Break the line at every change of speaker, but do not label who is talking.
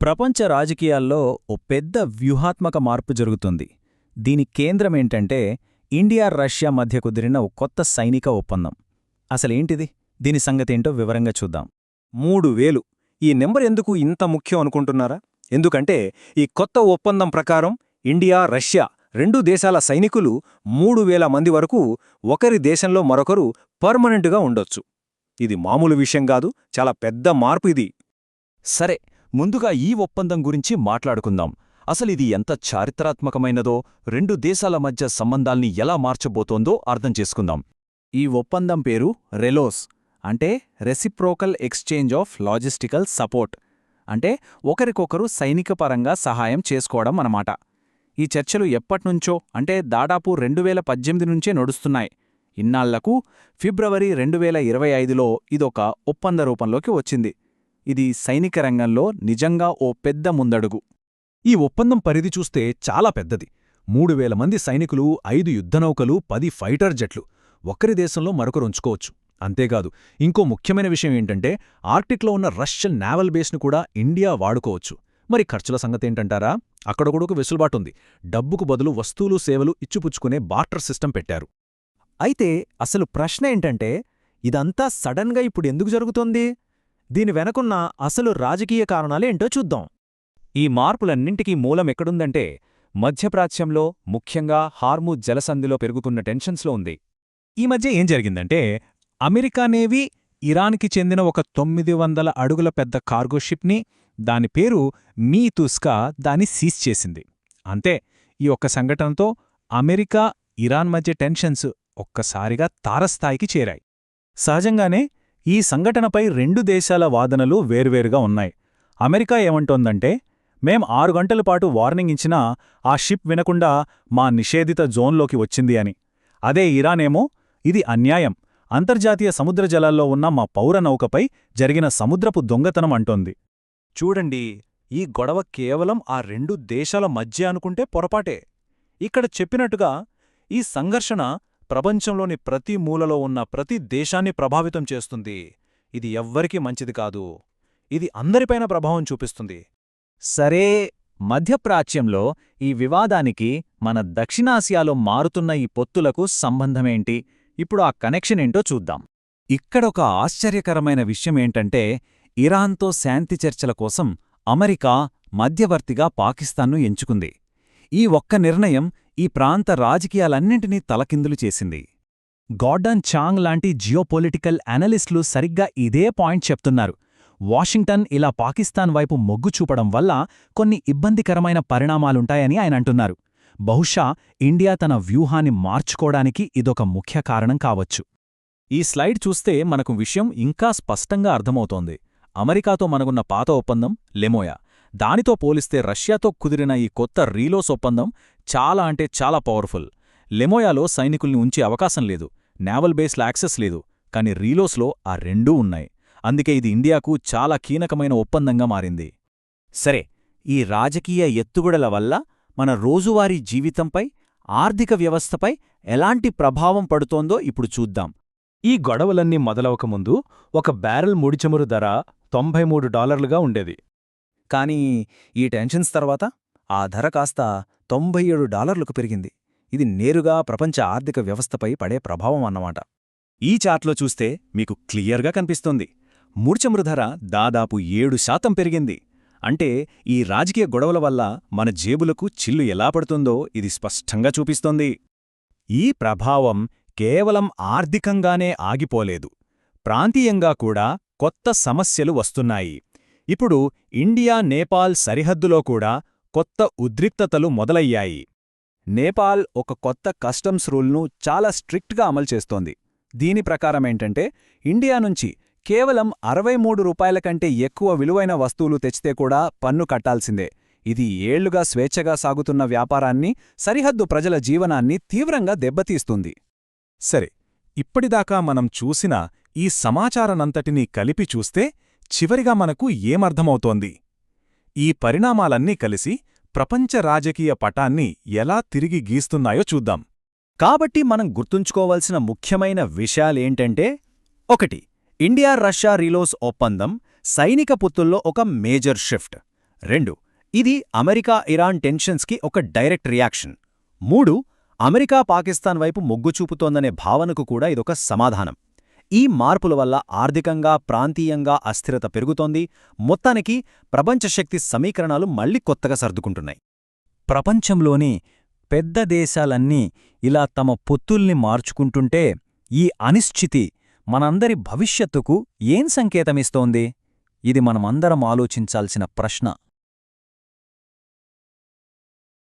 ప్రపంచ రాజకీయాల్లో ఓ పెద్ద వ్యూహాత్మక మార్పు జరుగుతుంది. దీని కేంద్రమేంటంటే ఇండియా రష్యా మధ్య కుదిరిన ఓ కొత్త సైనిక ఒప్పందం. అసలేంటిది? దీని సంగతేంటో వివరంగా చూద్దాం.
3000 ఈ నెంబర్ ఎందుకు ఇంత ముఖ్యం అనుకుంటున్నారా? ఎందుకంటే ఈ కొత్త ఒప్పందం ప్రకారం ఇండియా రష్యా రెండు దేశాల సైనికులు 3000 మంది వరకు ఒకరి దేశంలో మరొకరు పర్మనెంటుగా ఉండొచ్చు. ఇది మామూలు విషయం కాదు, చాలా పెద్ద మార్పు ఇది.
సరే, ముందుగా ఈ ఒప్పందం గురించి మాట్లాడుకుందాం. అసలిది ఎంత చారిత్రాత్మకమైనదో, రెండు దేశాల మధ్య సంబంధాల్ని ఎలా మార్చబోతోందో అర్థం చేసుకుందాం.
ఈ ఒప్పందం పేరు రెలోస్, అంటే reciprocal exchange of logistical support. అంటే ఒకరికొకరు సైనికపరంగా సహాయం చేసుకోవడం అన్నమాట. ఈ చర్చలు ఎప్పట్నుంచో, అంటే దాదాపు 2018 నుంచే నడుస్తున్నాయి. ఇన్నాళ్లకు ఫిబ్రవరి 2025లో ఇదొక ఒప్పంద రూపంలోకి వచ్చింది. ఇది సైనిక రంగంలో నిజంగా ఓ పెద్ద ముందడుగు.
ఈ ఒప్పందం పరిధి చూస్తే చాలా పెద్దది. 3000 మంది సైనికులు, 5 యుద్ధనౌకలు, 10 ఫైటర్ జెట్లు ఒకరి దేశంలో మరొకరు ఉంచుకోవచ్చు. అంతేకాదు, ఇంకో ముఖ్యమైన విషయం ఏంటంటే ఆర్టిక్లో ఉన్న రష్యన్ నావల్ బేస్ను కూడా ఇండియా వాడుకోవచ్చు. మరి ఖర్చుల సంగతేంటంటారా? అక్కడొకడొక వెసులుబాటుంది. డబ్బుకు బదులు వస్తువులు, సేవలు ఇచ్చిపుచ్చుకునే బార్టర్ సిస్టమ్ పెట్టారు.
అయితే అసలు ప్రశ్న ఏంటంటే, ఇదంతా సడన్గా ఇప్పుడెందుకు జరుగుతోంది? దీని వెనకున్న అసలు రాజకీయ కారణాలేంటో చూద్దాం.
ఈ మార్పులన్నింటికీ మూలమెక్కడుందంటే మధ్యప్రాచ్యంలో, ముఖ్యంగా హార్ముజ్ జలసంధిలో పెరుగుతున్న టెన్షన్స్లో ఉంది.
ఈ మధ్య ఏం జరిగిందంటే అమెరికా నేవీ ఇరాన్కి చెందిన ఒక 900 అడుగుల పెద్ద కార్గో షిప్ని, దాని పేరు మీతుస్కా, దాన్ని సీజ్ చేసింది. అంతే, ఈ ఒక్క సంఘటనతో అమెరికా ఇరాన్ మధ్య టెన్షన్స్ ఒక్కసారిగా తారస్థాయికి చేరాయి.
సహజంగానే ఈ సంఘటనపై రెండు దేశాల వాదనలు వేర్వేరుగా ఉన్నాయి. అమెరికా ఏమంటోందంటే, మేం 6 గంటల పాటు వార్నింగ్ ఇచ్చినా ఆ షిప్ వినకుండా మా నిషేధిత జోన్లోకి వచ్చింది అని. అదే ఇరానేమో, ఇది అన్యాయం, అంతర్జాతీయ సముద్ర జలాల్లో ఉన్న మా పౌర నౌకపై జరిగిన సముద్రపు దొంగతనం అంటోంది.
చూడండి, ఈ గొడవ కేవలం ఆ రెండు దేశాల మధ్య అనుకుంటే పొరపాటే. ఇక్కడ చెప్పినట్టుగా ఈ సంఘర్షణ ప్రపంచంలోని ప్రతి మూలలో ఉన్న ప్రతి దేశాన్ని ప్రభావితం చేస్తుంది. ఇది ఎవ్వరికీ మంచిది కాదు. ఇది అందరిపైన ప్రభావం చూపిస్తుంది.
సరే, మధ్యప్రాచ్యంలో ఈ వివాదానికి మన దక్షిణాసియాలో మారుతున్న ఈ పొత్తులకు సంబంధమేంటి? ఇప్పుడు ఆ కనెక్షన్ ఏంటో చూద్దాం. ఇక్కడొక ఆశ్చర్యకరమైన విషయమేంటంటే, ఇరాన్తో శాంతి చర్చల కోసం అమెరికా మధ్యవర్తిగా పాకిస్తాన్ను ఎంచుకుంది. ఈ ఒక్క నిర్ణయం ఈ ప్రాంత రాజకీయాలన్నింటినీ తలకిందులు చేసింది. గార్డన్ చాంగ్ లాంటి జియోపొలిటికల్ అనలిస్టులు సరిగ్గా ఇదే పాయింట్ చెప్తున్నారు. వాషింగ్టన్ ఇలా పాకిస్తాన్ వైపు మొగ్గు చూపడం వల్ల కొన్ని ఇబ్బందికరమైన పరిణామాలుంటాయని ఆయన అంటున్నారు. బహుశా ఇండియా తన వ్యూహాన్ని మార్చుకోవడానికి ఇదొక ముఖ్య కారణం కావచ్చు. ఈ స్లైడ్ చూస్తే మనకు విషయం ఇంకా స్పష్టంగా అర్థమవుతోంది. అమెరికాతో మనకున్న పాత ఒప్పందం లెమోయా, దానితో పోలిస్తే రష్యాతో కుదిరిన ఈ కొత్త రీలోస్ ఒప్పందం చాలా అంటే చాలా పవర్ఫుల్. లెమోయాలో సైనికుల్ని ఉంచే అవకాశం లేదు, నేవల్ బేస్ల యాక్సెస్ లేదు. కాని రీలోస్లో ఆ రెండూ ఉన్నాయి. అందుకే ఇది ఇండియాకు చాలా కీలకమైన ఒప్పందంగా మారింది.
సరే, ఈ రాజకీయ ఎత్తుగడల వల్ల మన రోజువారీ జీవితంపై, ఆర్థిక వ్యవస్థపై ఎలాంటి ప్రభావం పడుతోందో ఇప్పుడు చూద్దాం.
ఈ గొడవలన్నీ మొదలవకముందు ఒక బ్యారెల్ ముడిచమురు ధర $93గా ఉండేది.
కానీ ఈ టెన్షన్స్ తర్వాత ఆ ధర కాస్త $97కు పెరిగింది. ఇది నేరుగా ప్రపంచ ఆర్థిక వ్యవస్థపై పడే ప్రభావం అన్నమాట.
ఈ చార్ట్లో చూస్తే మీకు క్లియర్గా కనిపిస్తుంది. ముడిచమురు ధర దాదాపు 7% పెరిగింది. అంటే ఈ రాజకీయ గొడవల వల్ల మన జేబులకు చిల్లు ఎలా పడుతుందో ఇది స్పష్టంగా చూపిస్తోంది. ఈ ప్రభావం కేవలం ఆర్థికంగానే ఆగిపోలేదు, ప్రాంతీయంగా కూడా కొత్త సమస్యలు వస్తున్నాయి. ఇప్పుడు ఇండియా నేపాల్ సరిహద్దులో కూడా కొత్త ఉద్రిక్తతలు మొదలయ్యాయి.
నేపాల్ ఒక కొత్త కస్టమ్స్ రూల్ను చాలా స్ట్రిక్ట్గా అమలు చేస్తోంది. దీని ప్రకారమేంటంటే, ఇండియా నుంచి కేవలం $63 కంటే ఎక్కువ విలువైన వస్తువులు తెచ్చితే కూడా పన్ను కట్టాల్సిందే. ఇది ఏళ్లుగా స్వేచ్ఛగా సాగుతున్న వ్యాపారాన్ని, సరిహద్దు ప్రజల జీవనాన్ని తీవ్రంగా దెబ్బతీస్తుంది.
సరే, ఇప్పటిదాకా మనం చూసిన ఈ సమాచారనంతటినీ కలిపి చూస్తే చివరిగా మనకు ఏమర్థమవుతోంది? ఈ పరిణామాలన్నీ కలిసి ప్రపంచ రాజకీయ పటాన్ని ఎలా తిరిగి గీస్తున్నాయో చూద్దాం.
కాబట్టి మనం గుర్తుంచుకోవాల్సిన ముఖ్యమైన విషయాలేంటంటే, 1. ఇండియా రష్యా రీలోస్ ఒప్పందం సైనిక పొత్తుల్లో ఒక మేజర్ షిఫ్ట్.
2. ఇది అమెరికా-ఇరాన్ టెన్షన్స్కి ఒక డైరెక్ట్ రియాక్షన్. 3. అమెరికా పాకిస్తాన్ వైపు మొగ్గు చూపుతోందనే భావనకు కూడా ఇదొక సమాధానం. ఈ మార్పుల వల్ల ఆర్థికంగా, ప్రాంతీయంగా అస్థిరత పెరుగుతోంది. మొత్తానికి ప్రపంచశక్తి సమీకరణాలు మళ్లీ కొత్తగా సర్దుకుంటున్నాయి.
ప్రపంచంలోని పెద్ద దేశాలన్నీ ఇలా తమ పొత్తుల్ని మార్చుకుంటుంటే ఈ అనిశ్చితి మనందరి భవిష్యత్తుకు ఏం సంకేతమిస్తోంది? ఇది మనమందరం ఆలోచించాల్సిన ప్రశ్న.